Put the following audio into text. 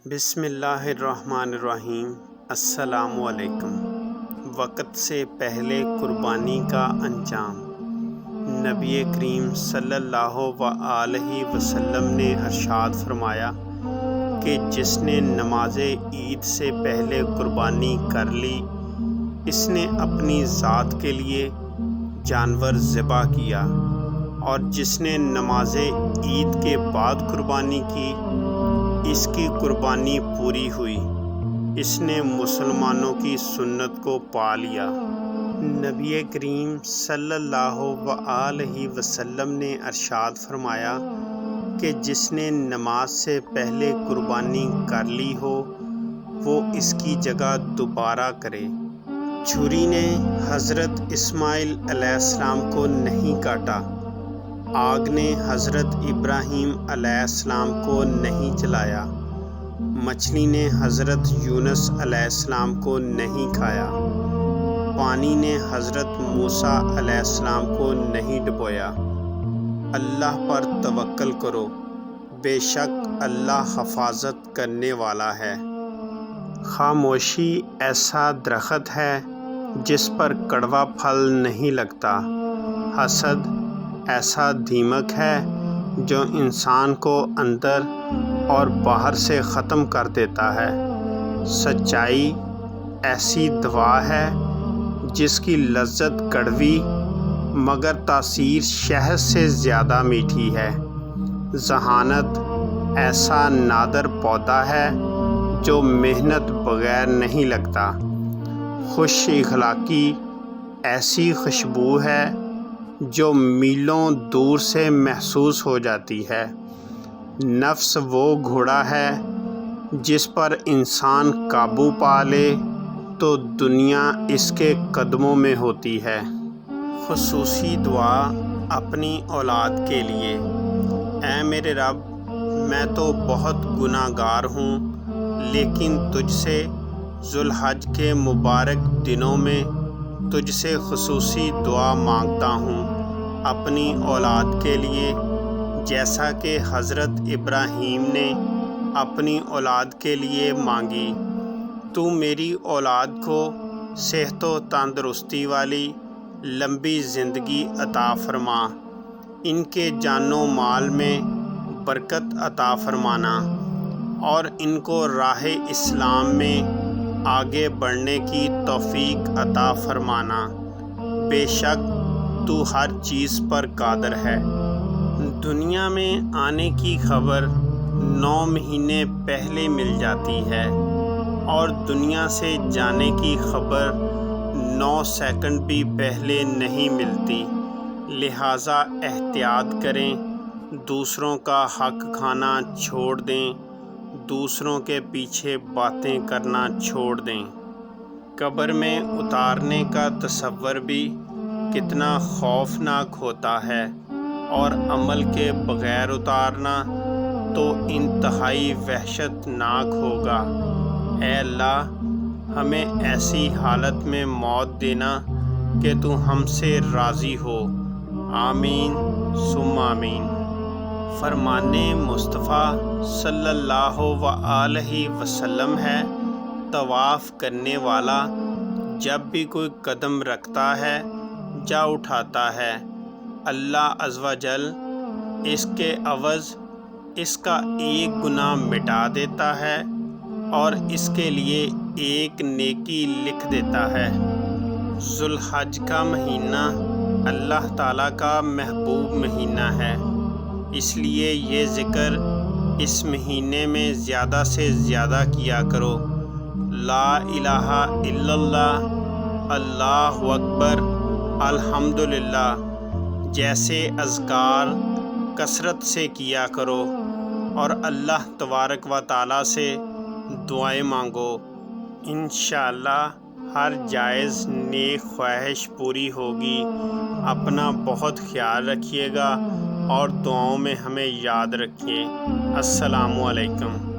بسم اللہ الرحمن الرحیم۔ السلام علیکم۔ وقت سے پہلے قربانی کا انجام۔ نبی کریم صلی اللہ علیہ وسلم نے ارشاد فرمایا کہ جس نے نماز عید سے پہلے قربانی کر لی، اس نے اپنی ذات کے لیے جانور ذبح کیا، اور جس نے نماز عید کے بعد قربانی کی، اس کی قربانی پوری ہوئی، اس نے مسلمانوں کی سنت کو پا لیا۔ نبی کریم صلی اللہ علیہ وسلم نے ارشاد فرمایا کہ جس نے نماز سے پہلے قربانی کر لی ہو، وہ اس کی جگہ دوبارہ کرے۔ چھری نے حضرت اسماعیل علیہ السلام کو نہیں کاٹا، آگ نے حضرت ابراہیم علیہ السلام کو نہیں جلایا، مچھلی نے حضرت یونس علیہ السلام کو نہیں کھایا، پانی نے حضرت موسیٰ علیہ السلام کو نہیں ڈبویا۔ اللہ پر توکل کرو، بے شک اللہ حفاظت کرنے والا ہے۔ خاموشی ایسا درخت ہے جس پر کڑوا پھل نہیں لگتا۔ حسد ایسا دیمک ہے جو انسان کو اندر اور باہر سے ختم کر دیتا ہے۔ سچائی ایسی دوا ہے جس کی لذت کڑوی مگر تاثیر شہد سے زیادہ میٹھی ہے۔ ذہانت ایسا نادر پودا ہے جو محنت بغیر نہیں لگتا۔ خوش اخلاقی ایسی خوشبو ہے جو میلوں دور سے محسوس ہو جاتی ہے۔ نفس وہ گھوڑا ہے جس پر انسان قابو پا لے تو دنیا اس کے قدموں میں ہوتی ہے۔ خصوصی دعا اپنی اولاد کے لیے۔ اے میرے رب، میں تو بہت گناہ گار ہوں، لیکن تجھ سے ذوالحج کے مبارک دنوں میں تجھ سے خصوصی دعا مانگتا ہوں اپنی اولاد کے لیے، جیسا کہ حضرت ابراہیم نے اپنی اولاد کے لیے مانگی۔ تو میری اولاد کو صحت و تندرستی والی لمبی زندگی عطا فرما، ان کے جان و مال میں برکت عطا فرمانا، اور ان کو راہ اسلام میں آگے بڑھنے کی توفیق عطا فرمانا۔ بے شک تو ہر چیز پر قادر ہے۔ دنیا میں آنے کی خبر 9 مہینے پہلے مل جاتی ہے، اور دنیا سے جانے کی خبر 9 سیکنڈ بھی پہلے نہیں ملتی۔ لہٰذا احتیاط کریں، دوسروں کا حق کھانا چھوڑ دیں، دوسروں کے پیچھے باتیں کرنا چھوڑ دیں۔ قبر میں اتارنے کا تصور بھی کتنا خوفناک ہوتا ہے، اور عمل کے بغیر اتارنا تو انتہائی وحشت ناک ہوگا۔ اے اللہ، ہمیں ایسی حالت میں موت دینا کہ تو ہم سے راضی ہو۔ آمین ثم آمین۔ فرمان مصطفیٰ صلی اللہ علیہ وسلم ہے، طواف کرنے والا جب بھی کوئی قدم رکھتا ہے یا اٹھاتا ہے، اللہ عز و جل اس کے عوض اس کا ایک گناہ مٹا دیتا ہے اور اس کے لیے ایک نیکی لکھ دیتا ہے۔ ذوالحج کا مہینہ اللہ تعالیٰ کا محبوب مہینہ ہے، اس لیے یہ ذکر اس مہینے میں زیادہ سے زیادہ کیا کرو۔ لا الہ الا اللہ، اللہ اکبر، الحمدللہ جیسے اذکار کثرت سے کیا کرو، اور اللہ تبارک و تعالیٰ سے دعائیں مانگو۔ انشاءاللہ ہر جائز نیک خواہش پوری ہوگی۔ اپنا بہت خیال رکھیے گا اور دعاؤں میں ہمیں یاد رکھیے۔ السلام علیکم۔